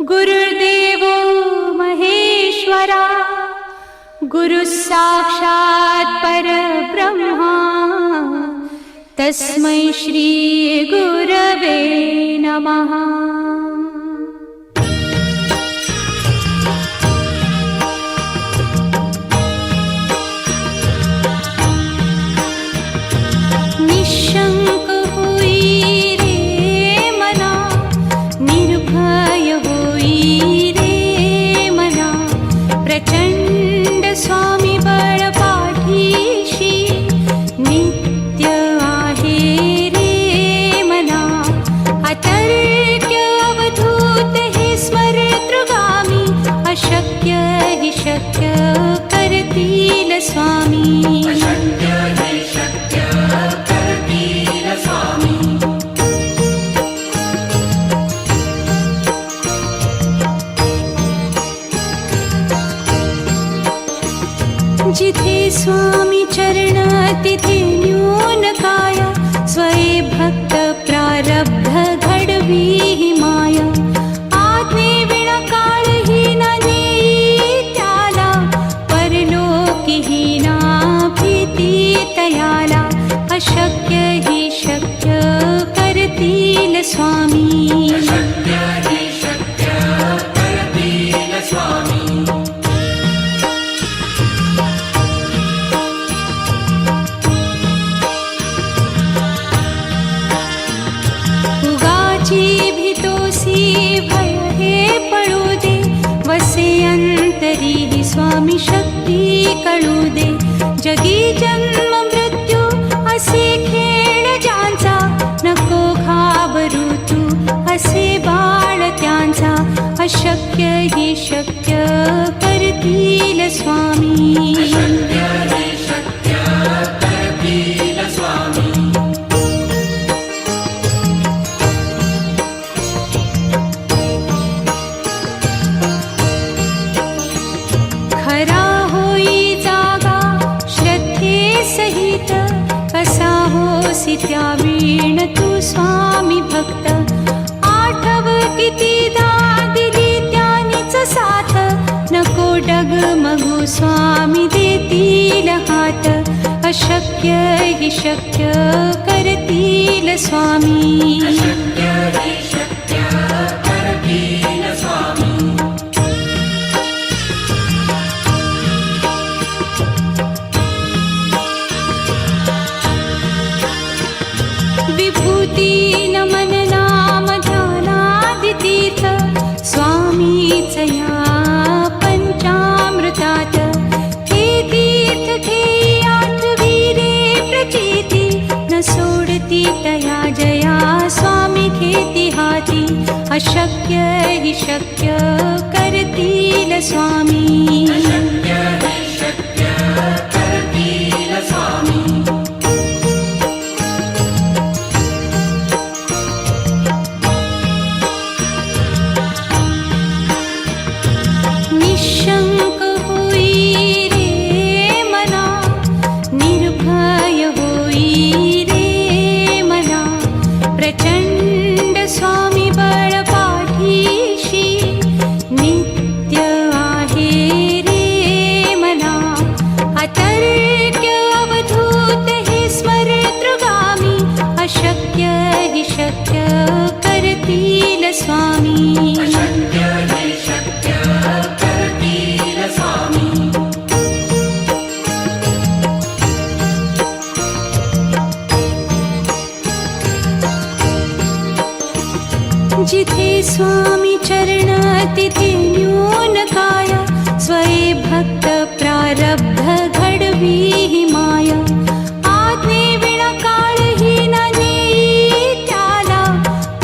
गुरुर्देवो महेश्वरा, गुरु साक्षात् परब्रह्मा, तस्मै श्री गुरवे नमः। निशंक होई रे मना, निर्भय होई रे मना, प्रचंड स्वामी बळ पाठीशी नित्य आहे रे मना। अतर्क्य अवधूत हे स्मरतृगामी, अशक्य हि शक्य करतील स्वामी। जिथे स्वामी चरण तिथे न्यून काया, स्वये भक्त प्रारब्ध घडवी ही माया। आज्ञे विना काळही न नेई त्याला, परलोकी ही ना भीती तयाला। अशक्य ही शक्य करतील स्वामी। भय हे पळू दे, वसे अंतरी ही स्वामी शक्ती कळू दे। जगी जन्म मृत्यू असे खेळ ज्यांचा, नको घाबरू तू असे बाळ त्यांचा। अशक्य ही शक्य करतील स्वामी। खरा होई जागा श्रद्धे सहित, कसा होसी त्या वीण तू स्वामी भक्त। आठव कितीदा दिली त्यानीच साथ, नको डगमगू स्वामी देतील हात। अशक्य हि शक्य करतील स्वामी। विभूती नमन नाम ध्यानादितीर्थ, स्वामीच या पंचामृतात। हे तीर्थ घेई आठवी रे प्रचिती, न सोडती तया जया स्वामी घेती हाती। अशक्य हि शक्य करतील स्वामी। निशंक होई रे मना, निर्भय होई रे मना, प्रचंड स्वामी बळ पाठीशी नित्य आहे रे मना। अतर्क्य अवधूत हे स्मरतृगामी, अशक्य हि शक्य करतील स्वामी। जिथे स्वामी चरण तिथे न्यून काया, स्वये भक्त प्रारब्ध घडवी ही माया। आज्ञे विना काळही न नेई त्याला,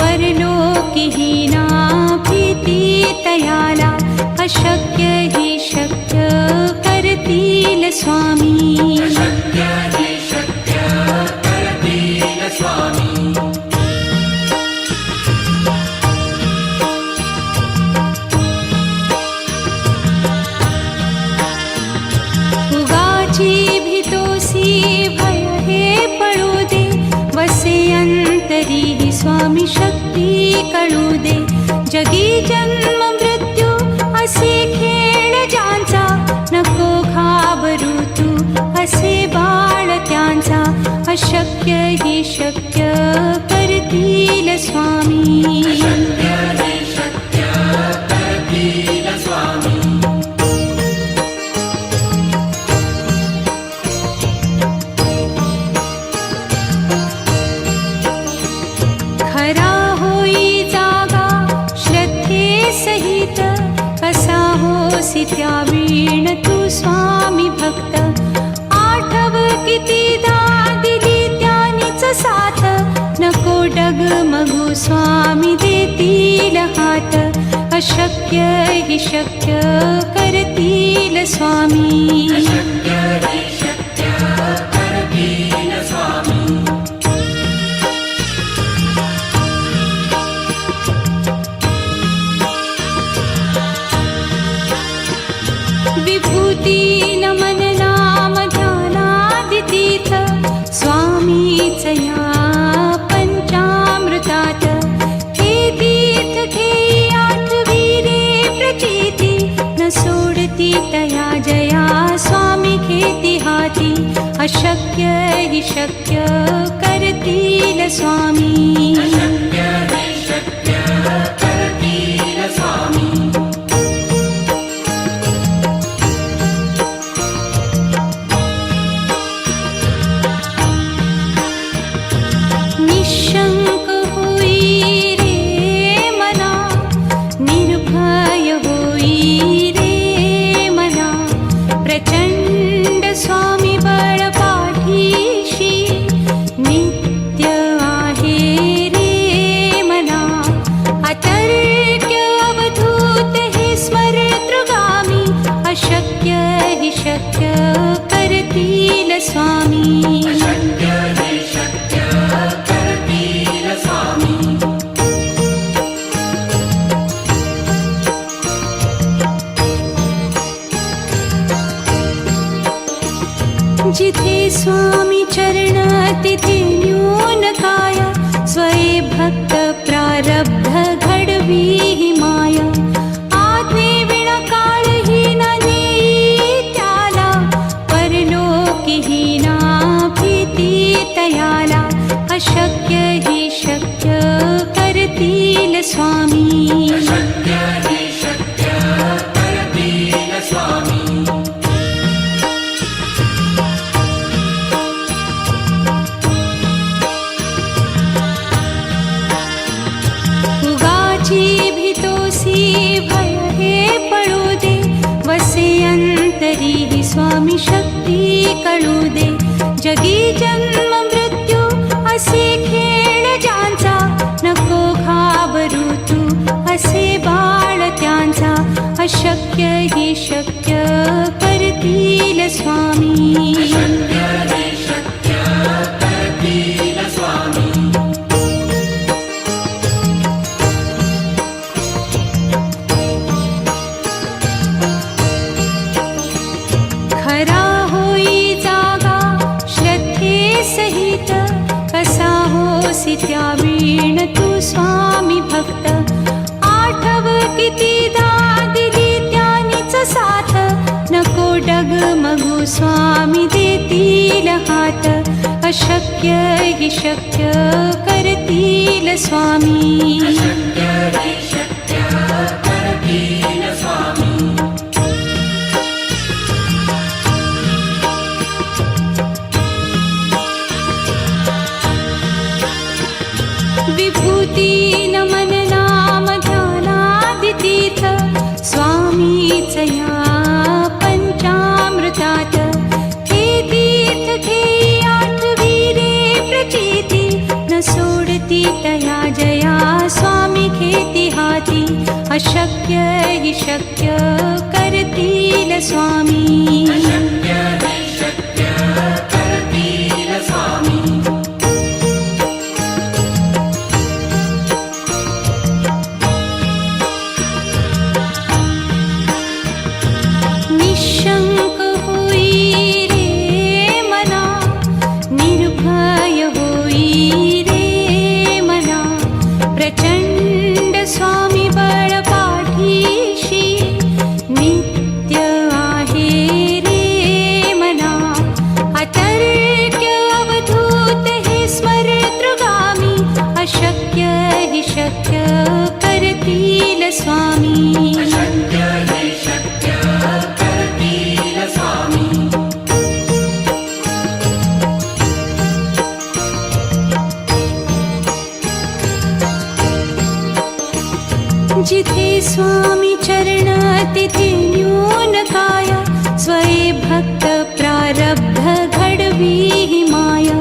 परलोकी ही ना भीती तयाला। अशक्य ही शक्य करतील स्वामी। भय हे पळू दे, वसे अंतरी ही स्वामी शक्ती कळू दे। जगी जन्म अशक्य हि शक्य करतील स्वामी. खरा होई जागा श्रद्धे सहित, कसा होसी त्या वीण तू स्वामी भक्त. आठव कितीदा दिली त्यानीच साथ, नको डगमगू स्वामी देतील हात. अशक्य हि शक्य करतील स्वामी. विभूती नमन नाम ध्यानादितीर्थ, स्वामीच या पंचामृतात. हे तीर्थ घेई आठवी रे प्रचिती, न सोडती तया जया स्वामी घेती हाती. अशक्य हि शक्य करतील स्वामी. निशंक होई रे मना, निर्भय होई रे मना. प्रचंड स्वामी बळ पाठीशी, नित्य आहे रे मना. अतर्क्य अवधूत हे स्मरतृगामी, अशक्य हि शक्य करतील स्वामी. जिथे स्वामी चरण तिथे न्यून काय, स्वये भक्त प्रारब्ध घडवी हि माया. आज्ञे विना काळही न नेई त्याला, परलोकी हि ना भीती तयाला. अशक्य हि शक्य करतील स्वामी. भीतोसी भय हे पडू दे, वसे अंतरी ही स्वामी शक्ती कळू दे. जगी जन्म मृत्यू असे खेळ ज्यांचा, नको घाबरू तू असे बाळ त्यांचा. अशक्य हि शक्य करतील स्वामी. खरा होई जागा श्रद्धे सहित, कसा होसी त्या वीण तू स्वामी भक्त. आठव कितीदा दिली त्यानीच साथ, नको डगमगू स्वामी देतील हात. अशक्य हि शक्य करतील स्वामी. विभूती नमन नाम ध्यानादितीर्थ, स्वामीच या पंचामृतात. हे तीर्थ घेई आठवी रे प्रचिती, न सोडती तया जया स्वामी घेती हाती. अशक्य हि शक्य करतील स्वामी. निशंक होई रे मना, निर्भय होई रे मना. प्रचंड स्वामी बळ पाठीशी, नित्य आहे रे मना. अतर्क्य अवधूत स्वामी अशक्य हे शक्य करतील स्वामी जिथे स्वामी चरण तिथे न्यून काया स्वये भक्त प्रारब्ध घडवी ही माया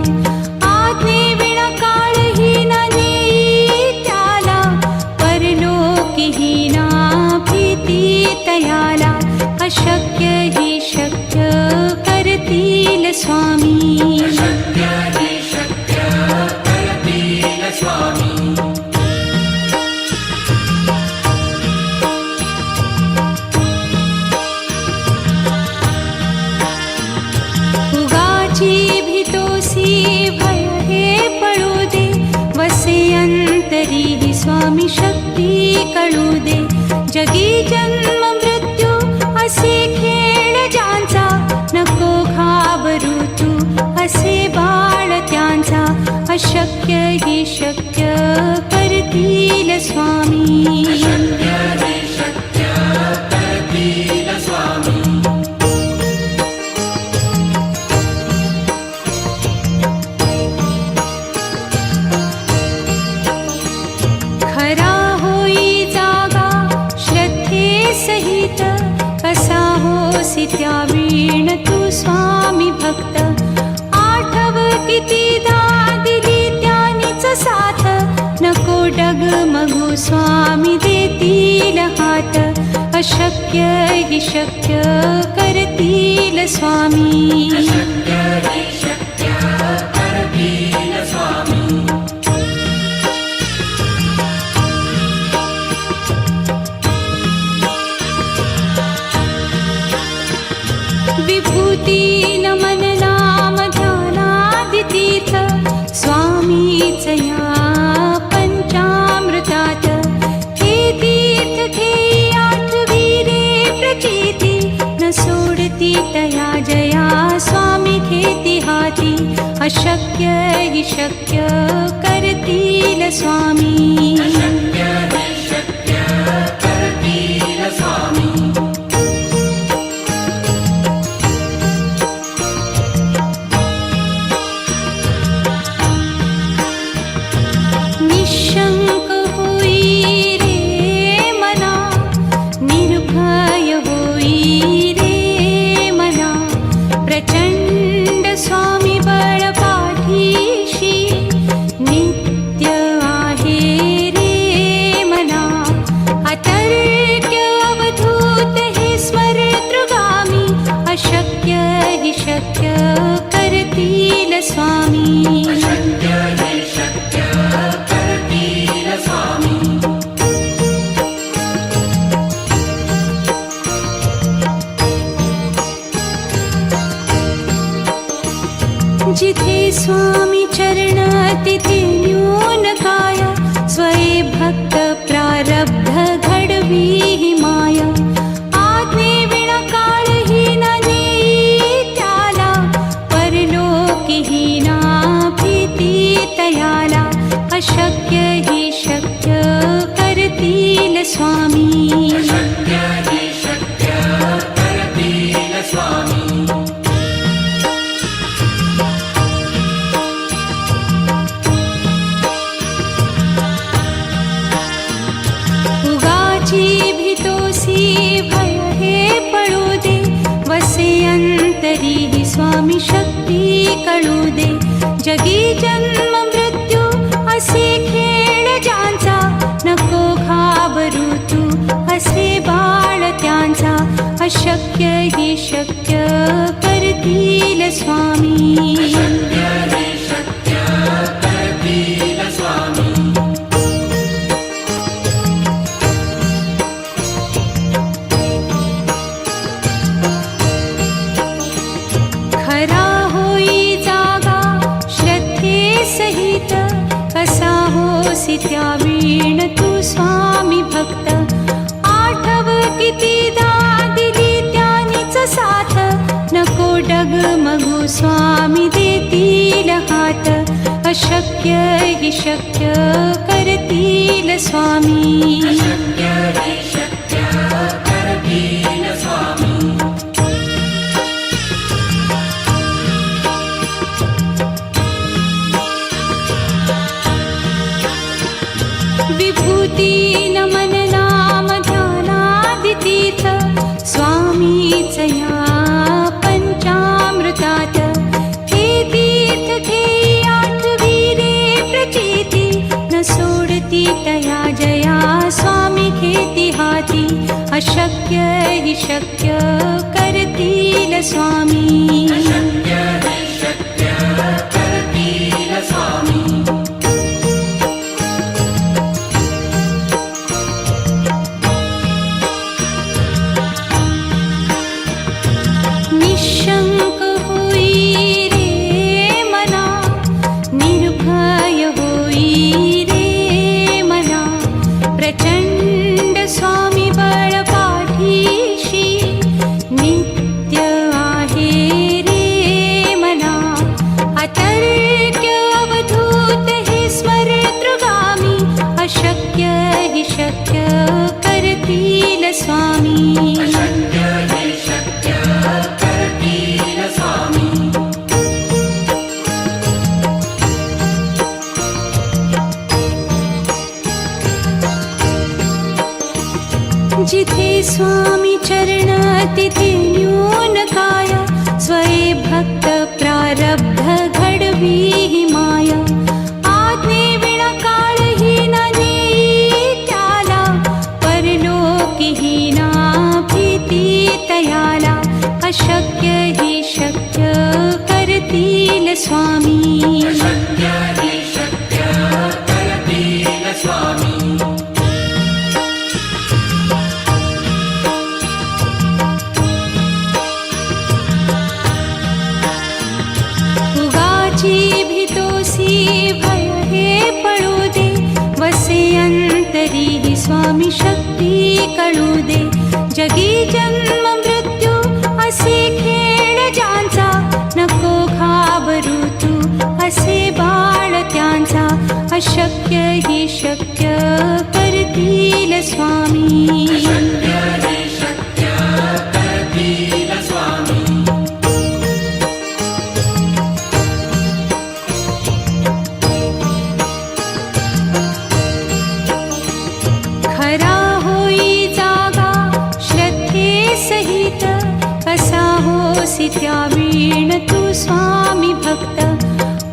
आज्ञे विना काळही न नेई त्याला परलोकीही ना भीती तयाला अशक्य ही शक्य करतील स्वामी अशक्य हे शक्य करतील स्वामी भय हे पळू दे वसे अंतरी ही स्वामी शक्ती कळू दे जगी जन्म मृत्यू असे खेळ ज्यांचा नको घाबरू तू असे बाळ त्यांचा अशक्य ही शक्य करतील स्वामी अशक्य हे शक्य करतील स्वामी कसा होसी त्यावीण तू स्वामी भक्त आठव कितीदा दिली त्यानीच साथ नको डगमगू स्वामी देतील हात अशक्य ही शक्य करतील स्वामी अशक्य हे शक्य करतील स्वामी विभूती नमन नाम ध्यानादितीर्थ स्वामीच या पंचामृतात हे तीर्थ घेई आठवी रे प्रचिती न सोडती तया जया स्वामी घेती हाती अशक्य ही शक्य करतील स्वामी अशक्य हे शक्य करतील स्वामी निशंक होई रे मना निर्भय होई रे मना प्रचंड स्वामी बळ पाठीशी नित्य आहे रे मना अतर्क्य अवधूत हे स्मरतृगामी अशक्य हि शक्य करतील स्वामी अशक्य हे शक्य करतील स्वामी जिथे स्वामी चरण तिथे न्यून काया स्वये भक्त प्रारब्ध घडवी ही माया आज्ञे विना काळही न नेई त्याला परलोकीही ना भीती तयाला अशक्य ही शक्य करतील स्वामी अशक्य हे शक्य करतील स्वामी भय हे पळू दे वसे अंतरी ही स्वामी शक्ती कळू दे जगी जन्म मृत्यू असे खेळ ज्यांचा नको घाबरू तू असे बाळ त्यांचा अशक्य ही शक्य करतील स्वामी अशक्य हे शक्य करतील स्वामी कसा होसी त्यावीण तू स्वामी भक्त आठव कितीदा दिली त्यानीच साथ नको डगमगू स्वामी देतील हात अशक्य हि शक्य करतील स्वामी अशक्य हे विभूती नमन नाम ध्यानादितीर्थ स्वामीच या पंचामृतात हे तीर्थ घेई आठवीरे प्रचिती न सोडती तया जया स्वामी घेती हाती अशक्य हि शक्य करतील स्वामी निशंक होई रे मना निर्भय होई रे मना प्रचंड स्वामी बळ पाठीशी नित्य आहे रे मना अतर्क्य अवधूत हे स्मरतृगामी अशक्य हि शक्य करतील स्वामी जिथे स्वामी चरण तिथे न्यून काय स्वये भक्त प्रारब्ध घडवी ही माया आज्ञे विना काळहीन नेई त्याला परलोकीहीना भीती तयाला अशक्य हि शक्य करतील स्वामी भीतोसी भय हे पळू दे वसे अंतरी ही स्वामी शक्ती कळू दे जगी जन्म मृत्यू असे खेळ ज्यांचा नको घाबरू तू असे बाळ त्यांचा अशक्य ही शक्य करतील स्वामी खरा होई जागा श्रद्धे सहित कसा होसी त्या वीण तू स्वामी भक्त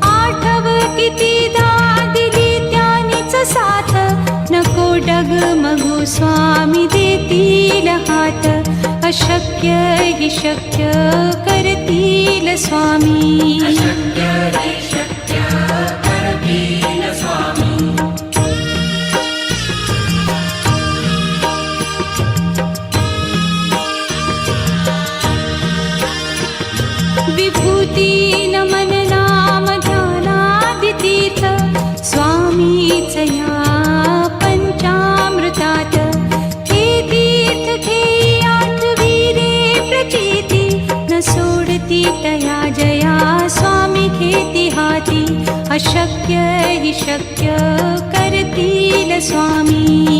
आठव कितीदा दिली त्यानीच साथ नको डगमगू स्वामी देतील हात अशक्य हि शक्य करतील स्वामी विभूती नमन नाम ध्यानादितीर्थ स्वामीच या पंचामृतात हे तीर्थ घेई आठवीरे प्रचिती न सोडती तया जया स्वामी घेती हाती अशक्य हि शक्य करतील स्वामी